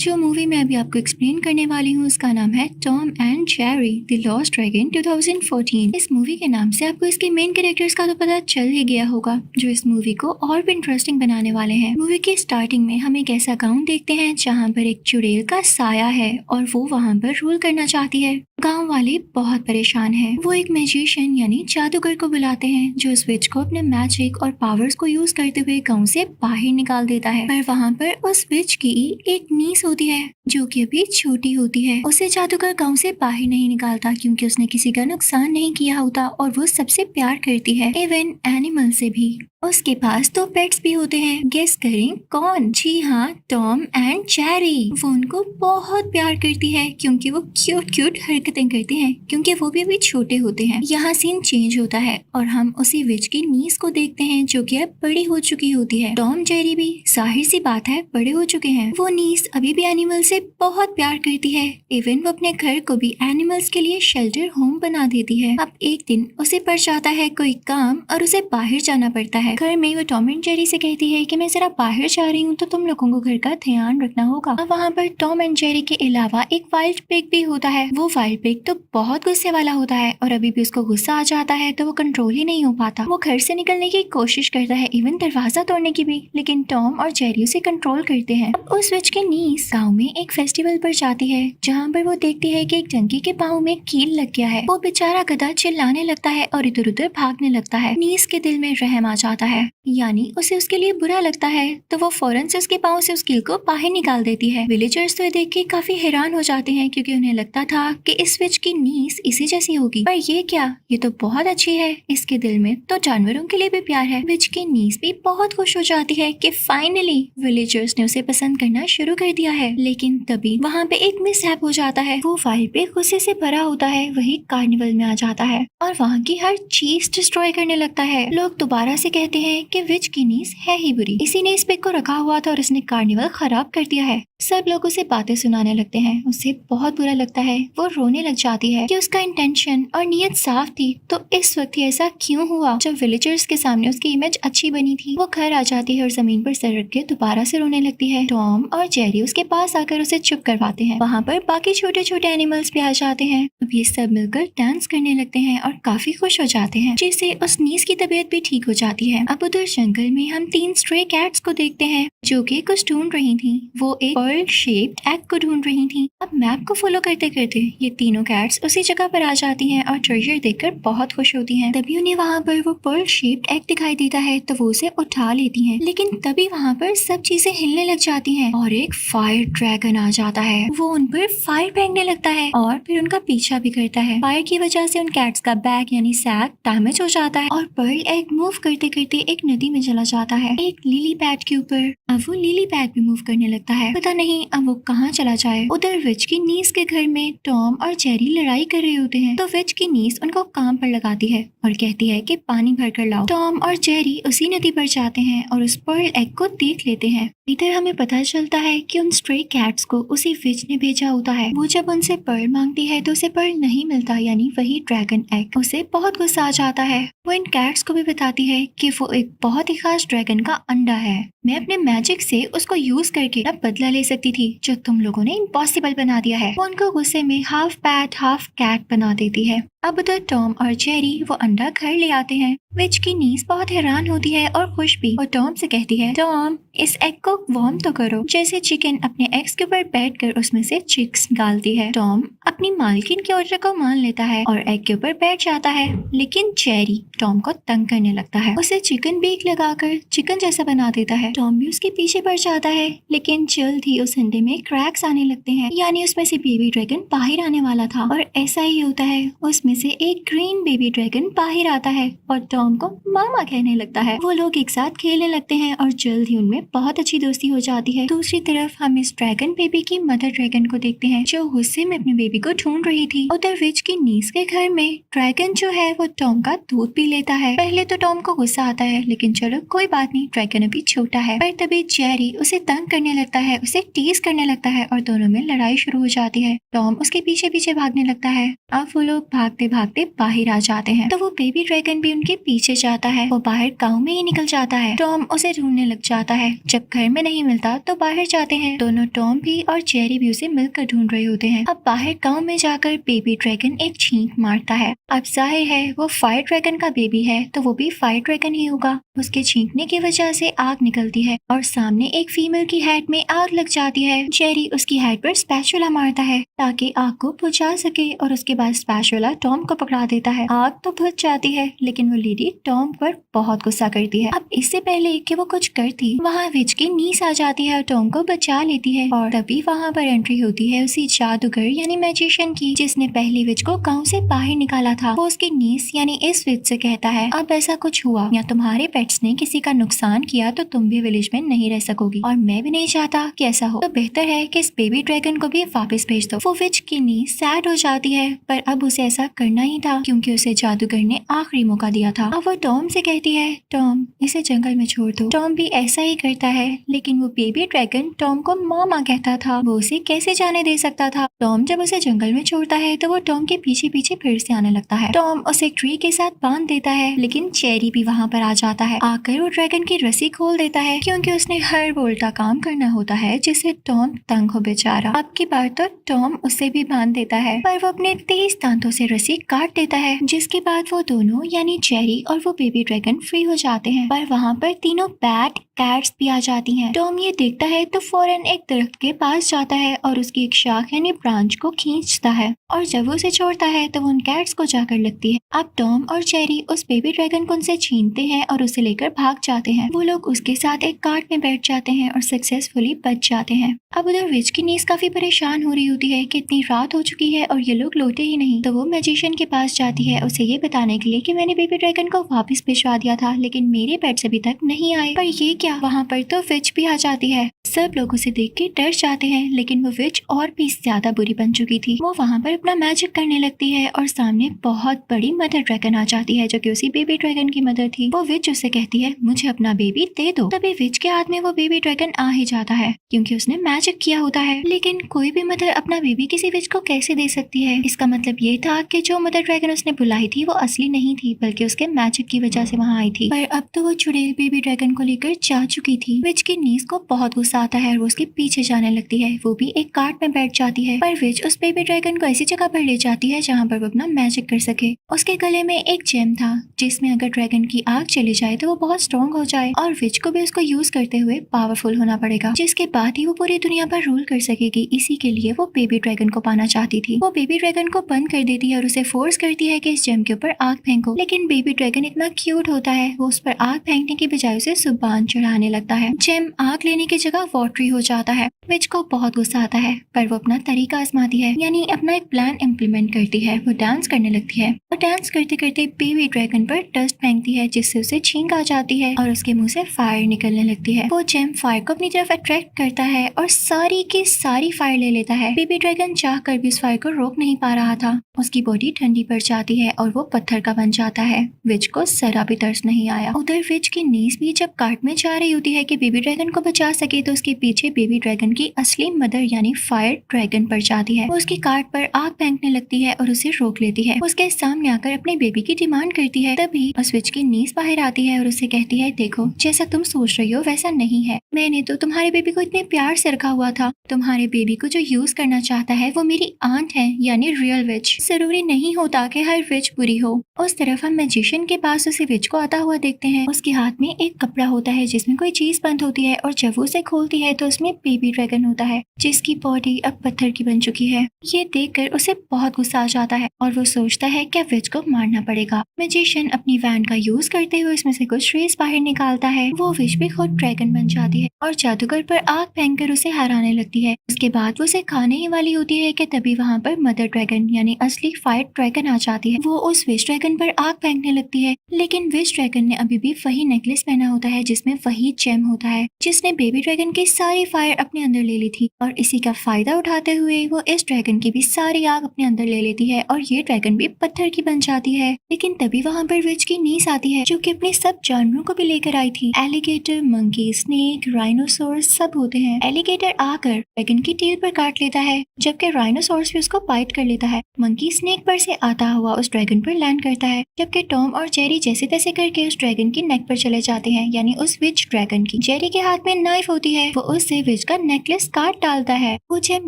जो मूवी मैं अभी आपको एक्सप्लेन करने वाली हूँ उसका नाम है Tom and Jerry the lost dragon 2014। इस मूवी के नाम से आपको इसके मेन कैरेक्टर्स का तो पता चल ही गया होगा जो इस मूवी को और भी इंटरेस्टिंग बनाने वाले हैं। मूवी की स्टार्टिंग में हम एक ऐसा गांव देखते हैं जहाँ पर एक चुड़ैल का साया है और वो वहाँ पर रूल करना चाहती है। गांव वाले बहुत परेशान हैं। वो एक मैजिशियन यानी जादूगर को बुलाते हैं जो उस विच को अपने मैजिक और पावर्स को यूज करते हुए गांव से बाहर निकाल देता है। पर वहाँ पर उस विच की एक नीस होती है जो कि अभी छोटी होती है। उसे जादूगर गांव से बाहर नहीं निकालता क्योंकि उसने किसी का नुकसान नहीं किया होता और वो सबसे प्यार करती है, इवन एनिमल से भी। उसके पास दो पेट्स भी होते हैं। गेस करें कौन? जी हाँ, टॉम एंड जेरी। वो उनको बहुत प्यार करती है क्योंकि वो क्यूट क्यूट हरकतें करते हैं क्योंकि वो भी अभी छोटे होते हैं। यहाँ सीन चेंज होता है और हम उसी विच की नीस को देखते हैं जो कि अब बड़ी हो चुकी होती है। टॉम जेरी भी जाहिर सी बात है बड़े हो चुके हैं। वो नीस अभी भी एनिमल से बहुत प्यार करती है, इवन वो अपने घर को भी एनिमल्स के लिए शेल्टर होम बना देती है। अब एक दिन उसे पड़ जाता है कोई काम और उसे बाहर जाना पड़ता है। घर में वो टॉम एंड जेरी से कहती है कि मैं जरा बाहर जा रही हूँ तो तुम लोगों को घर का ध्यान रखना होगा। अब वहाँ पर टॉम एंड जेरी के अलावा एक वाइल्ड पिग भी होता है। वो वाइल्ड पिग तो बहुत गुस्से वाला होता है और अभी भी उसको गुस्सा आ जाता है तो वो कंट्रोल ही नहीं हो पाता। वो घर से निकलने की कोशिश करता है, इवन दरवाजा तोड़ने की भी, लेकिन टॉम और जेरी उसे कंट्रोल करते हैं। अब उस विच की नीस गाँव में एक फेस्टिवल पर जाती है जहाँ पर वो देखती है कि एक डंकी के पाँव में कील लग गया है। वो बेचारा गधा चिल्लाने लगता है और इधर उधर भागने लगता है। नीस के दिल में रहम आ जाता है, यानी उसे उसके लिए बुरा लगता है, तो वो फौरन से उसके पाँव से उस कील को बाहर निकाल देती है। विलेजर्स तो ये देख के काफी हैरान हो जाते हैं क्योंकि उन्हें लगता था कि इस विच की नीस इसी जैसी होगी, पर ये क्या, ये तो बहुत अच्छी है। इसके दिल में तो जानवरों के लिए भी प्यार है। विच की नीस भी बहुत खुश हो जाती है कि फाइनली विलेजर्स ने उसे पसंद करना शुरू कर दिया है। लेकिन तभी वहाँ पे एक मिसहैप हो जाता है। वो वाइल्ड पिग गुस्से से भरा होता है, वही कार्निवल में आ जाता है और वहाँ की हर चीज डिस्ट्रॉय करने लगता है। लोग दोबारा से कहते हैं कि विच की नीस है ही बुरी, इसी ने इस पिग को रखा हुआ था और इसने कार्निवल खराब कर दिया है। सब लोग उसे बातें सुनाने लगते हैं। उसे बहुत बुरा लगता है, वो रोने लग जाती है कि उसका इंटेंशन और नीयत साफ थी, तो इस वक्त ही ऐसा क्यों हुआ। जब विलेजर्स के सामने उसकी इमेज अच्छी बनी थी, वो घर आ जाती है और जमीन पर सर रख के दोबारा से रोने लगती है। टॉम और जेरी उसके पास आकर उसे चुप करवाते हैं। वहाँ पर बाकी छोटे छोटे एनिमल्स भी आ जाते हैं। अब ये सब मिलकर डांस करने लगते हैं और काफी खुश हो जाते हैं, जिससे उस नीस की तबीयत भी ठीक हो जाती है। अब उधर जंगल में हम 3 स्ट्रे कैट्स को देखते हैं जो कि कुछ ढूंढ रही थी। वो एक पर्ल शेप्ड एग को ढूंढ रही थी। अब मैप को फॉलो करते करते ये तीनों कैट्स उसी जगह पर आ जाती हैं और ट्रेजर देखकर बहुत खुश होती हैं। तभी उन्हें वहाँ पर वो पर्ल शेप्ड एग दिखाई देता है तो वो उसे उठा लेती हैं। लेकिन तभी वहाँ पर सब चीजें हिलने लग जाती हैं और एक फायर ड्रैगन आ जाता है। वो उन पर फायर फेंकने लगता है और फिर उनका पीछा भी करता है। फायर की वजह से उन कैट्स का बैग यानी सैक डैमेज हो जाता है और पर्ल एग मूव करते करते एक नदी में चला जाता है, एक लिली पैड के ऊपर। अब वो लिली पैड भी मूव करने लगता है, पता नहीं अब वो कहाँ चला जाए। उधर विच की नीस के घर में टॉम और जेरी लड़ाई कर रहे होते हैं तो विच की नीस उनको काम पर लगाती है और कहती है कि पानी भर कर लाओ। टॉम और जेरी उसी नदी पर जाते हैं और उस पर्ल एग को देख लेते हैं। इधर हमें पता चलता है कि उन स्ट्रे कैट्स को उसी विच ने भेजा होता है। वो जब उनसे पर्ल मांगती है तो उसे पर्ल नहीं मिलता, यानी वही ड्रैगन एग। उसे बहुत गुस्सा आ जाता है। वो इन कैट्स को भी बताती है कि वो एक बहुत ही खास ड्रैगन का अंडा है। मैं अपने मैजिक से उसको यूज करके अब बदला ले सकती थी जो तुम लोगों ने इम्पॉसिबल बना दिया है। वो उनको गुस्से में हाफ पैट हाफ कैट बना देती है। अब उधर टॉम और जेरी वो अंडा घर ले आते हैं। विच की नीस बहुत हैरान होती है और खुश भी। वो टॉम से कहती है, टॉम इस एग को वार्म तो करो। जैसे चिकन अपने एग्स के ऊपर बैठकर उसमें से चिक्स निकालती है। टॉम अपनी मालकिन के ऑर्डर को मान लेता है और एग के ऊपर बैठ जाता है, लेकिन जेरी टॉम को तंग करने लगता है। उसे चिकन बेक लगाकर चिकन जैसा बना देता है। टॉम भी उसके पीछे पड़ जाता है, लेकिन जल्द ही उस अंडे में क्रैक्स आने लगते हैं, यानी उसमें से बेबी ड्रैगन बाहर आने वाला था। और ऐसा ही होता है, उसमें से एक ग्रीन बेबी ड्रैगन बाहर आता है और टॉम को मामा कहने लगता है। वो लोग एक साथ खेलने लगते हैं और जल्द ही उनमें बहुत अच्छी दोस्ती हो जाती है। दूसरी तरफ हम इस ड्रैगन बेबी की मदर ड्रैगन को देखते हैं जो गुस्से में अपने बेबी को ढूंढ रही थी। उधर विच की नीस के घर में ड्रैगन जो है वो टॉम का दूध पी लेता है। पहले तो टॉम को गुस्सा आता है, लेकिन चलो कोई बात नहीं, ड्रैगन अभी छोटा है। पर तभी जेरी उसे तंग करने लगता है, उसे टीज करने लगता है और दोनों में लड़ाई शुरू हो जाती है। टॉम उसके पीछे पीछे भागने लगता है। अब वो लोग भागते भागते भागते बाहर आ जाते हैं तो वो बेबी ड्रैगन भी उनके पीछे जाता है। वो बाहर गाँव में ही निकल जाता है। टॉम उसे ढूंढने लग जाता है। जब घर में नहीं मिलता तो बाहर जाते हैं। दोनों टॉम भी और जेरी भी उसे मिलकर ढूंढ रहे होते हैं। अब बाहर गाँव में जाकर बेबी ड्रैगन एक छींक मारता है। अब जाहिर है वो फायर ड्रैगन का बेबी है तो वो भी फायर ड्रैगन ही होगा। उसके छींकने की वजह से आग निकलती है और सामने एक फीमेल की हेड में आग लग जाती है। जेरी उसकी हेड पर स्पैचुला मारता है ताकि आग को बुझा सके और उसके बाद स्पैचुला टॉम को पकड़ा देता है। आग तो बुझ जाती है लेकिन वो लेडी टॉम पर बहुत गुस्सा करती है। अब इससे पहले कि वो कुछ करती वहाँ विच की नीस आ जाती है और टॉम को बचा लेती है और तभी वहाँ पर एंट्री होती है उसी जादूगर यानी मैजिशियन की जिसने पहली विच को गाँव से बाहर निकाला था। वो उसकी नीस यानी इस विच से कहता है अब ऐसा कुछ हुआ या तुम्हारे पेट्स ने किसी का नुकसान किया तो तुम भी विलेज में नहीं रह सकोगी और मैं भी नहीं चाहता कि ऐसा हो। तो बेहतर है कि इस बेबी ड्रैगन को भी वापस भेज दो। वो विच की नीस सैड हो जाती है पर अब उसे ऐसा करना ही था क्योंकि उसे जादूगर ने आखिरी मौका दिया था। अब वो टॉम से कहती है टॉम इसे जंगल में छोड़ दो। टॉम भी ऐसा ही करता है लेकिन वो बेबी ड्रैगन टॉम को मामा कहता था। वो उसे कैसे जाने दे सकता था। टॉम जब उसे जंगल में छोड़ता है तो वो टॉम के पीछे पीछे फिर से आने लगता है। टॉम उसे ट्री के साथ बांध देता है लेकिन चेरी भी वहाँ पर आ जाता है। आकर वो ड्रैगन की रस्सी खोल देता है क्योंकि उसने हर वो उल्टा काम करना होता है जिससे टॉम तंग हो बेचारा। अब की बार तो टॉम उसे भी बांध देता है पर वो अपने तेज दांतों से रस्सी काट देता है जिसके बाद वो दोनों यानी चेरी और वो बेबी ड्रैगन फ्री हो जाते हैं। पर वहाँ पर तीनों बैट कैट्स भी आ जाती हैं। टॉम ये देखता है तो फौरन एक दरख्त के पास जाता है और उसकी एक शाख यानी ब्रांच को खींचता है और जब वो उसे छोड़ता है तो वो उन कैट्स को जाकर लगती है। अब टॉम और चेरी उस बेबी ड्रैगन को उनसे छीनते हैं और उसे लेकर भाग जाते हैं। वो लोग उसके साथ एक कार्ट में बैठ जाते हैं और सक्सेसफुली बच जाते हैं। अब उधर विच की नीस काफी परेशान हो रही होती है कि इतनी रात हो चुकी है और ये लोग लौटे ही नहीं। तो वो मैजिशियन के पास जाती है उसे ये बताने के लिए कि मैंने बेबी ड्रैगन को वापस भिजवा दिया था लेकिन मेरे पेट्स अभी तक नहीं आए। पर ये क्या, वहाँ पर तो विच भी आ जाती है। सब लोग उसे देख के डर जाते हैं लेकिन वो विच और भी ज्यादा बुरी बन चुकी थी। वो वहाँ पर अपना मैजिक करने लगती है और सामने बहुत बड़ी मदर ड्रैगन आ जाती है जो कि उसी बेबी ड्रैगन की मदर थी। वो विच उससे कहती है मुझे अपना बेबी दे दो। तभी विच के हाथ में वो बेबी ड्रैगन आ ही जाता है क्योंकि उसने मैजिक किया होता है। लेकिन कोई भी मदर अपना बेबी किसी विच को कैसे दे सकती है। इसका मतलब ये था कि जो मदर ड्रैगन उसने बुलाई थी वो असली नहीं थी बल्कि उसके मैजिक की वजह से वहाँ आई थी। पर अब तो वो चुड़ैल बेबी ड्रैगन को लेकर जा चुकी थी। विच की नीस को बहुत गुस्सा आता है और वो उसके पीछे जाने लगती है। वो भी एक कार्ट में बैठ जाती है पर विच उस बेबी ड्रैगन को ऐसी जगह पर ले जाती है जहाँ पर वो अपना मैजिक कर सके। उसके गले में एक जेम था जिसमें अगर ड्रैगन की आग चली जाए तो वो बहुत स्ट्रॉन्ग हो जाए और विच को भी उसको यूज करते हुए पावरफुल होना पड़ेगा जिसके बाद ही वो पूरी दुनिया पर रूल कर सकेगी। इसी के लिए वो बेबी ड्रैगन को पाना चाहती थी। वो बेबी ड्रैगन को बंद कर देती है और उसे फोर्स करती है कि इस जेम के ऊपर आग फेंको। लेकिन बेबी ड्रैगन इतना क्यूट होता है वो उस पर आग फेंकने की बजाय उसे सुबान चढ़ाने लगता है। जेम आग लेने की जगह वाटरी हो जाता है। विच को बहुत गुस्सा आता है पर वो अपना तरीका आजमाती है यानी अपना एक प्लान इम्प्लीमेंट करती है। वो डांस करने लगती है और डांस करते करते बेबी ड्रैगन पर डस्ट फेंकती है जिससे उसे छींक आ जाती है और उसके मुंह से फायर निकलने लगती है। वो जेम फायर को अपनी तरफ अट्रैक्ट करता है और सारी की सारी फायर ले लेता है। बेबी ड्रैगन चाहकर भी उस फायर को रोक नहीं पा रहा था। उसकी बॉडी ठंडी पड़ जाती है और वो पत्थर का बन जाता है। विच को जरा भी तरस नहीं आया। उधर विच की नीस भी जब कार्ट में जा रही होती है कि बेबी ड्रैगन को बचा सके तो उसके पीछे बेबी ड्रैगन की असली मदर यानी फायर ड्रैगन पड़ जाती है। वो उसकी कार्ट पर आग फेंकने लगती है और उसे रोक लेती है। उसके सामने आकर अपने बेबी की डिमांड करती है। तभी उस विच की नीस बाहर आती है और उसे कहती है देखो जैसा तुम सोच रही हो वैसा नहीं है। मैंने तो तुम्हारे बेबी को इतने प्यार से रखा हुआ था। तुम्हारे बेबी को जो यूज करना चाहता है वो मेरी आंट है यानी रियल विच। जरूरी नहीं होता कि हर विच बुरी हो। उस तरफ हम मैजिशियन के पास उसे विच को आता हुआ देखते हैं। उसके हाथ में एक कपड़ा होता है जिसमें कोई चीज बंद होती है और जब वो उसे खोलती है तो उसमें बेबी ड्रैगन होता है जिसकी बॉडी अब पत्थर की बन चुकी है। ये देखकर उसे बहुत गुस्सा आ जाता है और वो सोचता है कि विच को मारना पड़ेगा। मैजिशियन अपनी वैन का यूज करते हुए इसमें से कुछ रेस बाहर निकालता है। वो विच भी खुद ड्रैगन बन जाती है और जादूगर पर आग फेंककर उसे हराने लगती है। उसके बाद वो उसे खाने ही वाली होती है कि तभी वहाँ पर मदर ड्रैगन यानी असली फायर ड्रैगन आ जाती है। वो उस विच ड्रैगन पर आग फेंकने लगती है लेकिन विच ड्रैगन ने अभी भी वही नेकलेस पहना होता है जिसमें वही जेम होता है जिसने बेबी ड्रैगन की सारी फायर अपने अंदर ले ली थी और इसी का फायदा उठाते हुए वो इस ड्रैगन की भी सारी आग अपने अंदर ले लेती है और ये ड्रैगन भी पत्थर की बन जाती है। लेकिन तभी वहाँ पर विच की नीस आती है जो कि अपने सब जानवरों को भी लेकर आई थी। एलिगेटर, मंकी, स्नेक, राइनोसोरस सब होते हैं। एलिगेटर आकर ड्रैगन की टेल पर काट लेता है जबकि राइनोसोरस भी उसको बाइट कर लेता है। मंकी स्नेक पर ऊपर से आता हुआ उस ड्रैगन पर लैंड करता है, जबकि टॉम और जेरी जैसे तैसे करके उस ड्रैगन की नेक पर चले जाते हैं, यानी उस विच ड्रैगन की। जेरी के हाथ में नाइफ होती है, वो उससे विच का नेकलेस काट डालता है। वो जब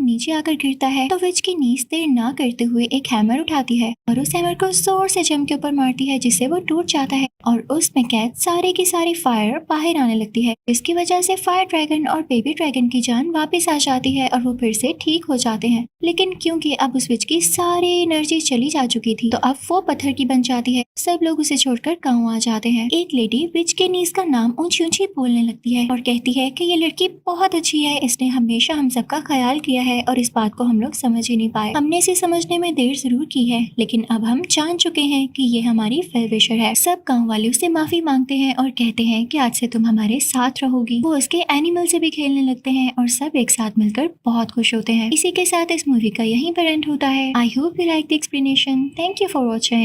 नीचे आकर गिरता है तो विच की नीज देर ना करते हुए एक हैमर उठाती है और उस हैमर को जोर से जम के ऊपर मारती है, जिससे वो टूट जाता है और उसमें कैद सारी की सारी फायर बाहर आने लगती है, जिसकी वजह से फायर ड्रैगन और बेबी ड्रैगन की जान वापस आ जाती है और वो फिर से ठीक हो जाते हैं। लेकिन क्योंकि अब उस विच की सारी एनर्जी चली जा चुकी थी, तो अब वो पत्थर की बन जाती है। सब लोग उसे छोड़कर गाँव आ जाते हैं। एक लेडी विच के नीज का नाम ऊंची ऊंची बोलने लगती है और कहती है कि ये लड़की बहुत अच्छी है, इसने हमेशा हम सबका ख्याल किया है और इस बात को हम लोग समझ ही नहीं पाए। हमने इसे समझने में देर जरूर की है, लेकिन अब हम जान चुके हैं कि ये हमारी वेल विशर है। सब गाँव वाले उससे माफी मांगते हैं और कहते हैं कि आज से तुम हमारे साथ रहोगी। वो उसके एनिमल से भी खेलने लगते हैं और सब एक साथ मिलकर बहुत खुश होते हैं। इसी के साथ इस मूवी का यहीं पर एंड होता है। I hope you like the explanation. Thank you for watching.